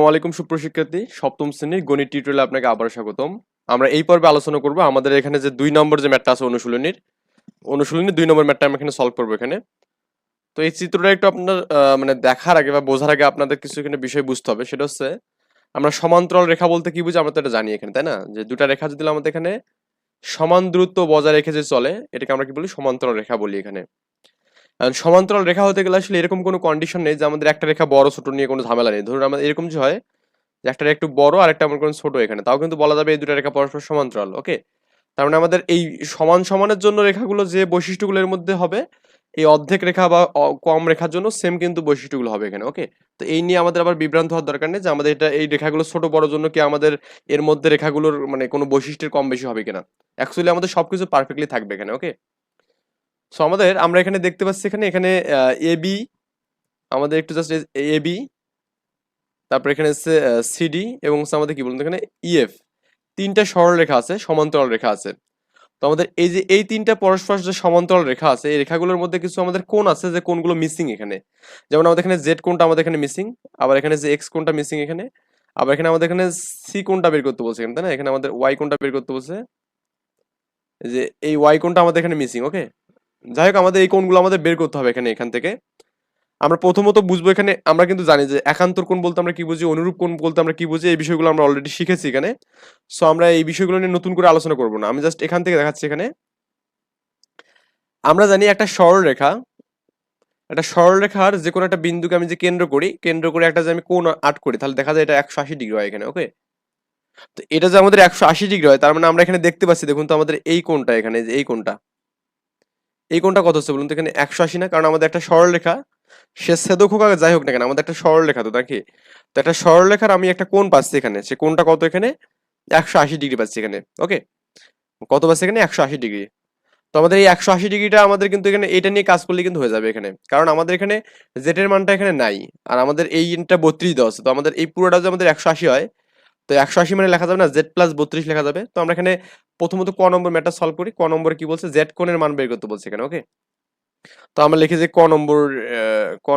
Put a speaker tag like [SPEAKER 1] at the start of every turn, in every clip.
[SPEAKER 1] আসসালামু আলাইকুম সুপ্রশিক্ষার্থী, সপ্তম শ্রেণীর গণিত টিউটোরিয়ালে আপনাকে আবার স্বাগতম। আমরা এই পর্বে আলোচনা করব আমাদের এখানে যে 2 নম্বর যে ম্যাথটা আছে অনুশীলনী 2 নম্বর ম্যাথটা আমরা এখানে সলভ করব এখানে। তো এই চিত্রটা একটু আপনার মানে দেখার আগে বা বোঝার আগে আপনাদের কিছু এখানে বিষয় বুঝতে হবে। সেটা হচ্ছে আমরা সমান্তরাল রেখা বলতে কি বুঝি আমরা তো এটা জানি এখানে, তাই না? যে দুটা রেখা যদি আমাদের এখানে সমান দূরত্ব বজায় রেখে যে চলে এটাকে আমরা কি বলি? সমান্তরাল রেখা বলি এখানে। আর সমান্তরাল রেখা হতে গেলে আসলে এরকম কোনো কন্ডিশন নেই যে আমাদের একটা রেখা বড় ছোট নিয়ে কোনো ঝামেলা নেই। ধরুন আমাদের এরকম যে হয় যে একটা একটু বড় আর একটা মনে করেন ছোট, এখানে তাও কিন্তু বলা যাবে এই দুটো রেখা পরস্পর সমান্তরাল। ওকে, তার মানে আমাদের এই সমান সমানের জন্য রেখাগুলো যে বৈশিষ্ট্যগুলোর মধ্যে হবে, এই অর্ধেক রেখা বা কম রেখার জন্য সেম কিন্তু বৈশিষ্ট্যগুলো হবে এখানে। ওকে, তো এই নিয়ে আমাদের আবার বিভ্রান্ত হওয়ার দরকার নেই যে আমাদের এটা এই রেখাগুলো ছোট বড় জন্য কি আমাদের এর মধ্যে রেখাগুলোর মানে কোনো বৈশিষ্ট্যের কম বেশি হবে কিনা। অ্যাকচুয়ালি আমাদের সবকিছু পারফেক্টলি থাকবে এখানে। ওকে, সো আমরা এখানে দেখতে পাচ্ছি এখানে এ বি, আমাদের একটু জাস্ট এ বি, তারপর এখানে হচ্ছে সিডি এবং হচ্ছে আমাদের কি বলুন তো এখানে ইএফ, তিনটা সরল রেখা আছে, সমান্তরাল রেখা আছে। তো আমাদের এই যে এই তিনটা পরস্পর যে সমান্তরাল রেখা আছে এই রেখাগুলোর মধ্যে কিছু আমাদের কোণ আছে যে কোণগুলো মিসিং এখানে। যেমন আমাদের এখানে জেড কোণটা আমাদের এখানে মিসিং, আবার এখানে যে এক্স কোণটা মিসিং এখানে, আবার এখানে আমাদের এখানে সি কোণটা বের করতে বলছে এখানে, তাই না? এখানে আমাদের ওয়াই কোণটা বের করতে বলছে, এই যে এই ওয়াই কোণটা আমাদের এখানে মিসিং। ওকে, যাই হোক আমাদের এই কোণগুলো আমাদের বের করতে হবে এখান থেকে। আমরা প্রথমত বুঝবো এখানে, আমরা কিন্তু জানি যে একান্তর কোণ বলতে আমরা কি বুঝি, অনুরূপ কোণ বলতে আমরা কি বুঝি, এই বিষয়গুলো আমরা অলরেডি শিখেছি এখানে। সো আমরা এই বিষয়গুলো নিয়ে নতুন করে আলোচনা করব না, আমি জাস্ট এখান থেকে দেখাচ্ছি এখানে। আমরা জানি একটা সরলরেখার যে কোনো একটা বিন্দুকে আমি যে কেন্দ্র করে একটা যে আমি কোণ আট করি, তাহলে দেখা যায় এটা 180 ডিগ্রি হয় এখানে। ওকে, তো এটা যে আমাদের 180 ডিগ্রি হয়, তার মানে আমরা এখানে দেখতে পাচ্ছি, দেখুন তো আমাদের এই কোণটা এখানে, যে এই কোণটা কত হচ্ছে বলুন তো এখানে? 180 না? কারণ আমাদের একটা সরলরেখা, সে ছেদক হোক আর যাই হোক না কেন, আমাদের একটা সরলরেখা তো নাকি। তো একটা সরলরেখার আমি একটা কোণ পাচ্ছি এখানে, সে কোণটা কত এখানে? 180 ডিগ্রি পাচ্ছি এখানে। ওকে, কত পাচ্ছি এখানে? 180 ডিগ্রি। তো আমাদের এই 180 ডিগ্রিটা আমাদের কিন্তু এখানে এটা নিয়ে কাজ করলে কিন্তু হয়ে যাবে এখানে, কারণ আমাদের এখানে জেড এর মানটা এখানে নাই, আর আমাদের এই ইনটা 32 দেওয়া আছে। তো আমাদের এই পুরোটা যদি আমাদের 180 হয়, তো 180 মানে লেখা যাবে না জেড প্লাস 32 লেখা যাবে। তো আমরা এখানে প্রথমত ক নম্বর ম্যাথটা সলভ করি। ক নম্বরে কি বলছে? জেড কোণের মান বের করতে বলছে এখানে। ওকে, তো আমরা লিখি যে ক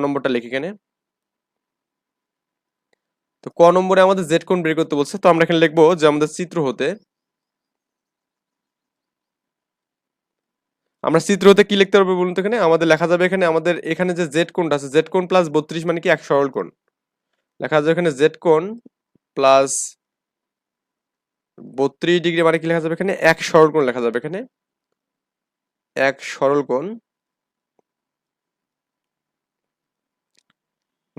[SPEAKER 1] নম্বরটা লিখি এখানে। তো ক নম্বরে আমাদের জেড কোণ বের করতে বলছে। তো আমরা এখানে লিখবো যে আমাদের চিত্র হতে কি লিখতে পারবো বলুন তো? এখানে আমাদের লেখা যাবে এখানে আমাদের এখানে যে জেড কোণটা আছে, জেড কোণ প্লাস 32 মানে কি? এক সরল কোণ। লেখা যাবে এখানে জেড কোণ প্লাস 32 ডিগ্রি মানে কি লেখা যাবে এখানে? এক সরল কোণ লেখা যাবে এখানে, এক সরল কোণ।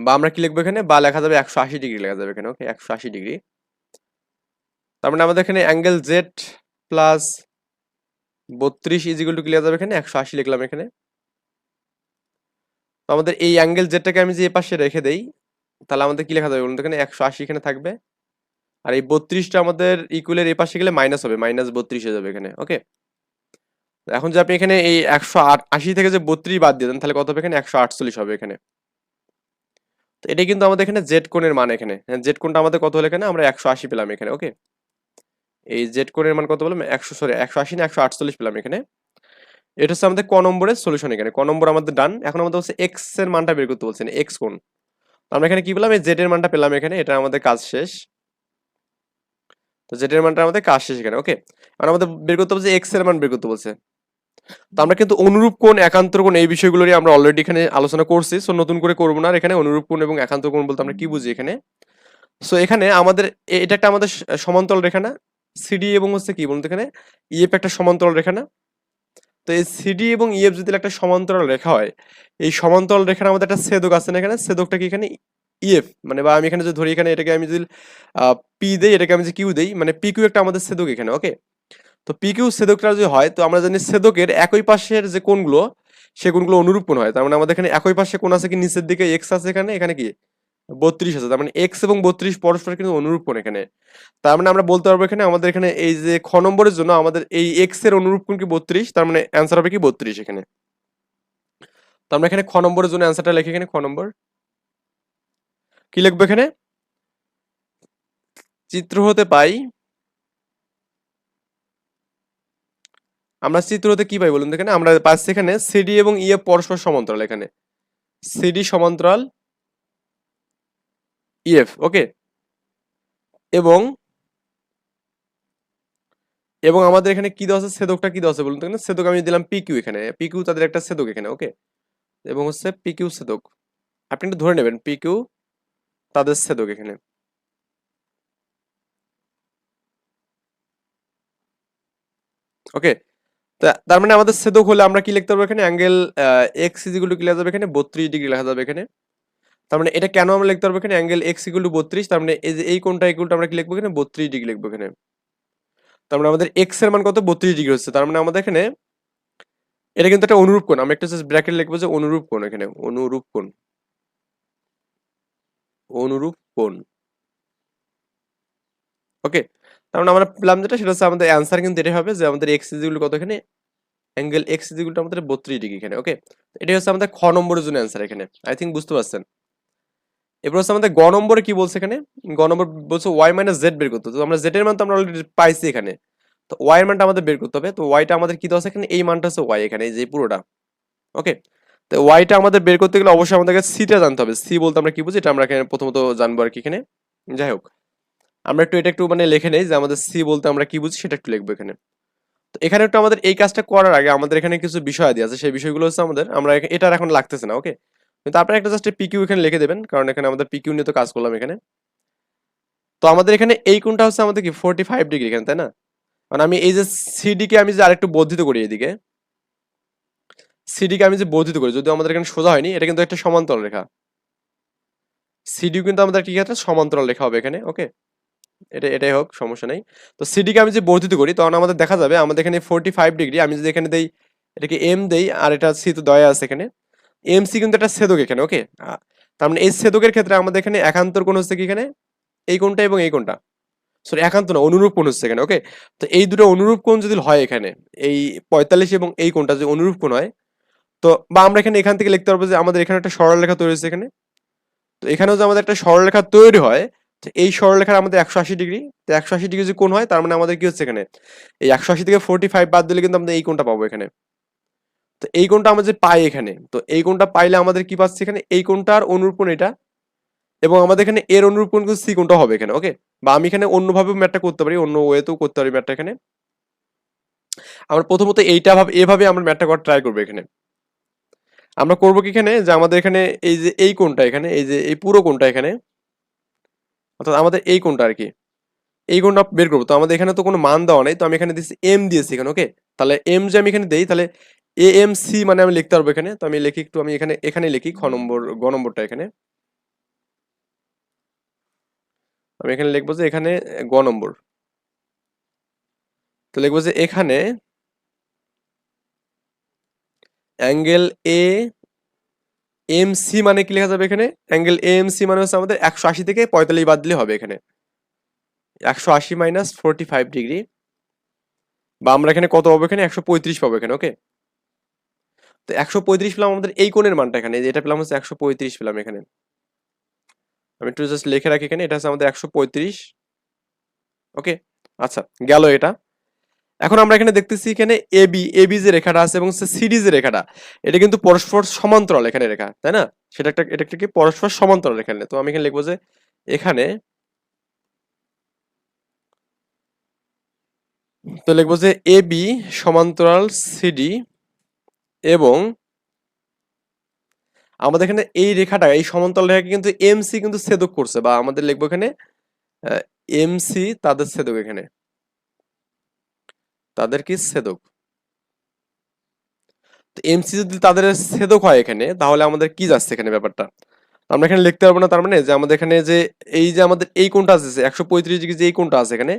[SPEAKER 1] বা আমরা কি লিখবো এখানে? বা লেখা যাবে 180 ডিগ্রি লেখা যাবে এখানে। ওকে, 180 ডিগ্রি। তার মানে আমাদের এখানে angle Z plus 32 is equal two কি লেখা যাবে এখানে? 180 লিখলাম এখানে। তো আমাদের এই অ্যাঙ্গেল জেডটাকে আমি যে এই পাশে রেখে দেই, তাহলে আমাদের কি লেখা যাবে বলুন তো? এখানে 180 এখানে থাকবে, আর এই 32টা আমাদের ইকুয়ালের এই পাশে গেলে মাইনাস হবে, -32 হয়ে যাবে এখানে। ওকে, এখন যে আপনি এখানে এই 180 থেকে যে 32 বাদ দিয়ে দেন, তাহলে কত হবে এখানে? 148 হবে এখানে। তো এটা কিন্তু আমাদের এখানে জেড কোণের মান এখানে। জেড কোণটা আমাদের কত হলো এখানে? আমরা 180 পেলাম এখানে। ওকে, এই জেড কোণের মান কত বললাম? 180 না 148 পেলাম এখানে। এটা হচ্ছে আমাদের ক নম্বরের সলিউশন এখানে। ক নম্বর আমাদের ডান। এখন আমাদের হচ্ছে এক্স এর মানটা বের করতে বলছেন, এক্স কোণ। তো আমরা এখানে কি পেলাম? এই জেড এর মানটা পেলাম এখানে। এটা আমাদের কাজ শেষ। তো জেড এর মানটা আমাদের কাজ শেষ এখানে। ওকে, আর আমাদের বের করতে বলছে এক্স এর মান বের করতে বলছে। তো আমরা কিন্তু অনুরূপ কোণ, একান্তর কোণ এই বিষয়গুলো নিয়ে আমরা অলরেডি এখানে আলোচনা করছি। সো নতুন করে করবো না। আর এখানে অনুরূপ কোণ এবং একান্তর কোণ বলতে আমরা কি বুঝি এখানে? সো এখানে আমাদের এটা একটা আমাদের সমান্তরাল রেখা না? সিডি এবং হচ্ছে কি বলুন তো এখানে? ইএফ একটা সমান্তরাল রেখা না? তো এই সিডি এবং ইএফ যদি একটা সমান্তরাল রেখা হয়, এই সমান্তরাল রেখার আমাদের একটা ছেদক আছে না এখানে? ছেদকটা কি এখানে? ইএফ মানে, বা আমি এখানে যদি ধরি এখানে এটাকে আমি যদি পি দেই, এটাকে আমি যদি কিউ দেই, মানে পি কিউ একটা আমাদের ছেদক এখানে। ওকে, তো পি কিউ ছেদকটা যদি হয়, তো আমরা জানি ছেদকের একই পাশের যে কোণগুলো, সে কোণগুলো অনুরূপ কোণ হয়। তার মানে আমাদের এখানে একই পাশে কোণ আছে কি? নিচের দিকে এক্স আছে এখানে, এখানে কি 32 আছে। তার মানে এক্স এবং 32 পরস্পর কিন্তু অনুরূপ কোণ এখানে। তার মানে আমরা বলতে পারবো এখানে আমাদের এখানে এই যে খ নম্বরের জন্য আমাদের এই এক্স এর অনুরূপ কোণ কি 32, তার মানে অ্যান্সার হবে কি 32 এখানে। তো আমরা এখানে খ নম্বরের জন্য অ্যান্সারটা লিখি এখানে। খ নম্বর কি লিখবো এখানে? চিত্র হতে পাই, আমরা চিত্র হতে কি পাই বলুন তো? এখানে আমরা পাচ্ছি এখানে সিডি এবং ইএফ পরস্পর সমান্তরাল এখানে, সিডি সমান্তরাল ইএফ। ওকে, এবং এবং আমাদের এখানে কি দেওয়া আছে, ছেদকটা কি দেওয়া আছে বলুন তো, এখানে ছেদক আমি দিলাম পিকিউ, এখানে পিকিউ তাদের একটা ছেদক এখানে, ওকে। এবং হচ্ছে পিকিউ ছেদক, আপনি একটু ধরে নেবেন পিকিউ তাদের ছেদক এখানে, ওকে। তার মানে আমাদের ছেদক হলে আমরা কি লিখতে পারবো এখানে, angle x is equal two কি লেখা যাবে এখানে 32 ডিগ্রি লেখা যাবে এখানে। তার মানে এটা কেন আমরা লিখতে পারবো এখানে অ্যাঙ্গেল এক্স ইকুয়াল টু 32, তার মানে এই যে এই কোণটা ইকুয়াল টু আমরা কি লিখবো এখানে 32 ডিগ্রি লিখবো এখানে। তার মানে আমাদের এক্স এর মান কত, 32 ডিগ্রি হচ্ছে। তার মানে আমাদের এখানে এটা কিন্তু একটা অনুরূপ কোণ, আমরা একটা জাস্ট ব্র্যাকেট লিখবো যে অনুরূপ কোণ এখানে, অনুরূপ কোণ, অনুরূপ কোণ, ওকে। তার মানে আমরা পেলাম যেটা সেটা হচ্ছে আমাদের অ্যান্সার কিন্তু এটাই হবে যে আমাদের এক্স ইজ ইকুয়াল কত এখানে, angle x is equal to আমাদের 32 ডিগ্রি এখানে, ওকে। এটাই হচ্ছে আমাদের খ নম্বরের জন্য অ্যান্সার এখানে, আই থিঙ্ক বুঝতে পারছেন। এরপর হচ্ছে আমাদের গ নম্বরে কি বলছে এখানে, গ নম্বর বলছে ওয়াই মাইনাস জেড বের করতে, তো আমরা জেড এর মান তো আমরা অলরেডি পাইছি এখানে, তো ওয়াই এর মানটা আমাদের বের করতে হবে। তো ওয়াইটা আমাদের কি দেওয়া আছে এখানে, এই মানটা হচ্ছে ওয়াই এখানে, এই যে পুরোটা, ওকে। তো ওয়াইটা আমাদের বের করতে গেলে অবশ্যই আমাদেরকে সিটা জানতে হবে। সি বলতে আমরা কি বুঝি এটা আমরা এখানে প্রথমত জানবো আর কি এখানে। যাই হোক, আমরা এটা একটু মানে লিখে নেই যে আমাদের সি বলতে আমরা কি বুঝি সেটা একটু লিখবো এখানে। তো এখানে একটু আমাদের এই কাজটা করার আগে আমাদের এখানে কিছু বিষয় দিয়ে আছে, সেই বিষয়গুলো হচ্ছে আমাদের আমরা এটার এখন লাগতেছে না, ওকে। কিন্তু আপনারা একটা জাস্ট পিকিউ এখানে লিখে দেবেন, কারণ এখানে আমাদের পিকিউ নিয়ে তো কাজ করলাম এখানে। তো আমাদের এখানে এই কোণটা হচ্ছে আমাদের কি 45 ডিগ্রি এখানে, তাই না? মানে আমি এই যে সিডি কে আমি যে আরেকটু বর্ধিত করি এদিকে, সিডি কে আমি যে বর্ধিত করি, যদিও আমাদের এখানে সোজা হয়নি, এটা কিন্তু একটা সমান্তরাল রেখা, সিডিও কিন্তু আমাদের কি একটা সমান্তরাল রেখা হবে এখানে, ওকে। এটাই হোক, সমস্যা নেই। তো সিডি কে আমি যে বর্ধিত করি তখন আমাদের দেখা যাবে আমাদের এখানে 45 ডিগ্রি, আমি যদি এখানে দেই এটাকে এম দেই আর এটা সি তো দেওয়া আছে এখানে, এম সি কিন্তু একটা ছেদক এখানে, ওকে। তার মানে এই ছেদকের ক্ষেত্রে আমাদের এখানে একান্তর কোণ হচ্ছে কি এখানে, এই কোণটা এবং এই কোণটা, সরি একান্ত না অনুরূপ কোণ হচ্ছে এখানে, ওকে। তো এই দুটো অনুরূপ কোণ যদি হয় এখানে, এই 45 এবং এই কোণটা যদি অনুরূপ কোণ হয়, তো বা আমরা এখান থেকে লিখতে পারবো যে আমাদের এখানে একটা সরলরেখা তৈরি হচ্ছে এখানে। তো এখানেও যে আমাদের একটা সরলরেখা তৈরি হয়, তো এই সরলরেখার আমাদের 180 ডিগ্রি, তো 180 ডিগ্রি যদি কোণ হয় তার মানে আমাদের কি হচ্ছে এখানে, এই 180 থেকে 45 বাদ দিলে কিন্তু আমরা এই কোণটা পাবো এখানে। তো এই কোণটা আমরা যে পাই এখানে, তো এই কোণটা পাইলে আমাদের কি পাচ্ছি এখানে, এই কোণটার অনুরূপ কোণ এটা, এবং আমাদের এখানে এর অনুরূপ কোণ কিন্তু সি কোণটা হবে এখানে, ওকে। বা আমি এখানে অন্যভাবেও ম্যাথটা করতে পারি, অন্য ওয়েতেও করতে পারি ম্যাথটা এখানে। আমরা প্রথমত এইটা এভাবে আমরা ম্যাথটা করার ট্রাই করবো এখানে। আমরা করবো কি এখানে, যে আমাদের এখানে এই যে এই কোণটা এখানে, এই যে এই পুরো কোণটা এখানে, অর্থাৎ আমাদের এই কোণটা আর কি, এই কোণটা বের করবো। তো আমাদের এখানে তো কোনো মান দেওয়া নেই, তো আমি এখানে দিচ্ছি এম দিয়েছি এখানে, ওকে। তাহলে এম যে আমি এখানে দেই, তাহলে এ এম সি মানে আমি লিখতে পারবো এখানে। তো আমি লিখি একটু, আমি এখানে লিখি গ নম্বরটা এখানে, আমি এখানে লিখবো যে এখানে গ নম্বর, তো লিখবো যে এখানে অ্যাঙ্গেল এ এম সি মানে কি লেখা যাবে এখানে, অ্যাঙ্গেল এ এম সি মানে হচ্ছে আমাদের 180 থেকে 45 বাদ দিলে হবে এখানে, 180 মাইনাস 45 ডিগ্রি, বা আমরা এখানে কত পাবো এখানে 135 পাবো এখানে, ওকে। তো 135 পেলাম আমাদের এই কোণের মানটা এখানে, এটা পেলাম হচ্ছে 135 পেলাম এখানে। আমি একটু জাস্ট লিখে রাখি এখানে, এটা হচ্ছে আমাদের 135, ওকে। আচ্ছা, গেল এটা। এখন আমরা এখানে দেখতেছি এখানে এবি এবি যে রেখাটা আছে এবং সিডি যে রেখাটা, এটা কিন্তু পরস্পর সমান্তরাল এখানে রেখা, তাই না? এটা একটা কি পরস্পর সমান্তরাল এখানে। তো আমি এখানে লিখবো যে এখানে, তো লিখবো যে এবি সমান্তরাল সিডি, এবং আমাদের এখানে এই রেখাটা, এই সমান্তরাল রেখাকে কিন্তু এমসি কিন্তু ছেদক করছে, বা আমাদের লিখবো এখানে এমসি তাদের ছেদক এখানে, তাদের কি ছেদক। তো এমসি যদি তাদের ছেদক হয় এখানে, তাহলে আমাদের কি যাচ্ছে এখানে ব্যাপারটা, আমরা এখানে লিখতে পারবো না। তার মানে যে আমাদের এখানে যে এই যে আমাদের এই কোণটা আছে 135 ডিগ্রি, যে এই কোণটা আছে এখানে,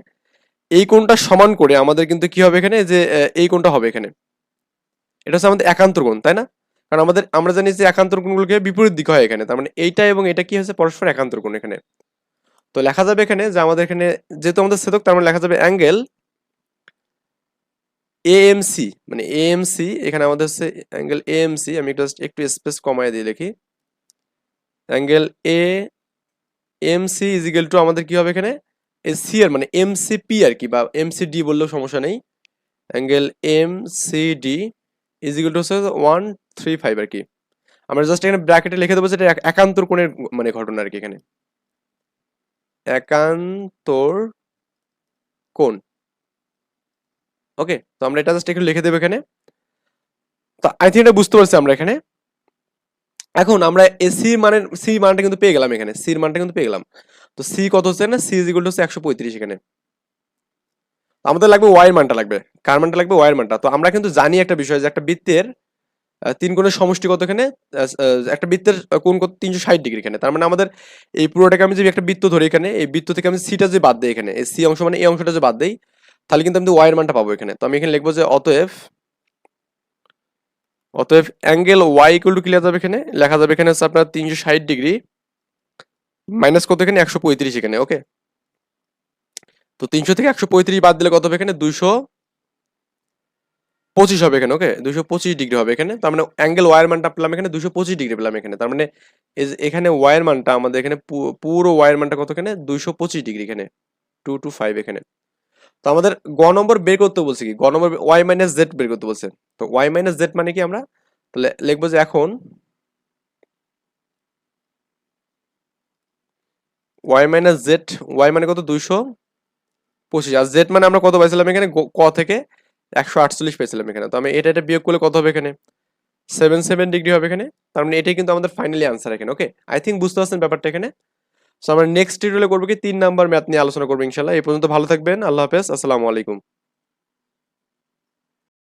[SPEAKER 1] এই কোণটা সমান করে আমাদের কিন্তু কি হবে এখানে, যে এই কোণটা হবে এখানে, এটা হচ্ছে আমাদের একান্তর কোণ, তাই না? কারণ আমরা জানি যে একান্তর কোণগুলোকে বিপরীত দিক হয় এখানে, তার মানে এইটা এবং এটা কি হচ্ছে পরস্পর একান্তর কোণ এখানে। তো লেখা যাবে এখানে যে আমাদের এখানে যেহেতু আমাদের ছেদক, তার মানে লেখা যাবে অ্যাঙ্গেল এএমসি, মানে এএমসি এখানে আমাদের হচ্ছে অ্যাঙ্গেল এএমসি, আমি জাস্ট একটু স্পেস কমায় দিয়ে লিখি, angle A M C is equal to আমাদের কি হবে এখানে, সি এর মানে এম সি পি আর কি, বা এম সি ডি বললেও সমস্যা নেই। Angle M C D is equal to হচ্ছে 135 আর কি। আমরা জাস্ট এখানে ব্র্যাকেটে লিখে দেবো যে এটা একান্তর কোণের মানে ঘটনা আর কি এখানে। একান্তর কোণ। ওকে, তো আমরা এটা জাস্ট একটু লিখে দেবো এখানে। তো আই থিঙ্ক এটা বুঝতে পারছি আমরা এখানে। এখন আমরা সি মানের সি মানটা কিন্তু পেয়ে গেলাম, এখানে সির মানটা কিন্তু পেয়ে গেলাম। তো সি কত হচ্ছে না, সি ইজ ইকুয়াল টু হচ্ছে 135 এখানে। আমাদের লাগবে ওয়াই এর মানটা লাগবে, কার মানটা লাগবে, ওয়াই এর মানটা। তো আমরা কিন্তু জানি একটা বিষয় যে একটা বৃত্তের তিন কোণের সমষ্টি কত এখানে, একটা বৃত্তের কোণ কত 360 ডিগ্রি এখানে। তার মানে আমাদের এই পুরোটাকে আমি যদি একটা বৃত্ত ধরি এখানে, এই বৃত্ত থেকে আমি সিটা যে বাদ দেই এখানে, এই সি অংশ মানে এই অংশটা যে বাদ দেই, তাহলে কিন্তু আমি ওয়াই এর মানটা পাবো এখানে। তো আমি এখানে লিখবো যে অতএব অ্যাঙ্গেল ওয়াই ইকুয়াল টু কি লেখা যাবে এখানে, লেখা যাবে এখানে হচ্ছে আপনার 360 ডিগ্রি মাইনাস কত এখানে 135 এখানে। ওকে, তো 300 থেকে 135 বাদ দিলে কত হবে এখানে, 225 হবে এখানে। ওকে, 225 ডিগ্রি হবে এখানে। তার মানে অ্যাঙ্গেল ওয়াই এর মানটা পেলাম এখানে 225 ডিগ্রি পেলাম এখানে। তার মানে এখানে ওয়াই এর মানটা আমাদের এখানে পুরো ওয়াই এর মানটা কত এখানে, 225 ডিগ্রি এখানে, 225 এখানে। তো আমাদের গ নম্বর বের করতে বলছে কি, গ নম্বর ওয়াই মাইনাস জেড বের করতে বলছে। তো ওয়াই মাইনাস জেড মানে কি, আমরা তাহলে লিখবো যে এখন ওয়াই মাইনাস জেড, ওয়াই মানে কত 225, আর জেড মানে আমরা কত পাইছিলাম এখানে, ক থেকে 148 পাইছিলাম এখানে। তো আমি এটা বিয়োগ করলে কত হবে এখানে, 77 ডিগ্রি হবে এখানে। তার মানে এটাই কিন্তু আমাদের ফাইনালি আনসার এখানে। ওকে, আই থিঙ্ক বুঝতে পারছেন ব্যাপারটা এখানে। সো আমরা নেক্সট টিউটোরিয়ালে করবো কি 3 নাম্বার ম্যাথ নিয়ে আলোচনা করবো ইনশাল্লাহ। এই পর্যন্ত ভালো থাকবেন, আল্লাহ হাফেজ, আসসালামু আলাইকুম।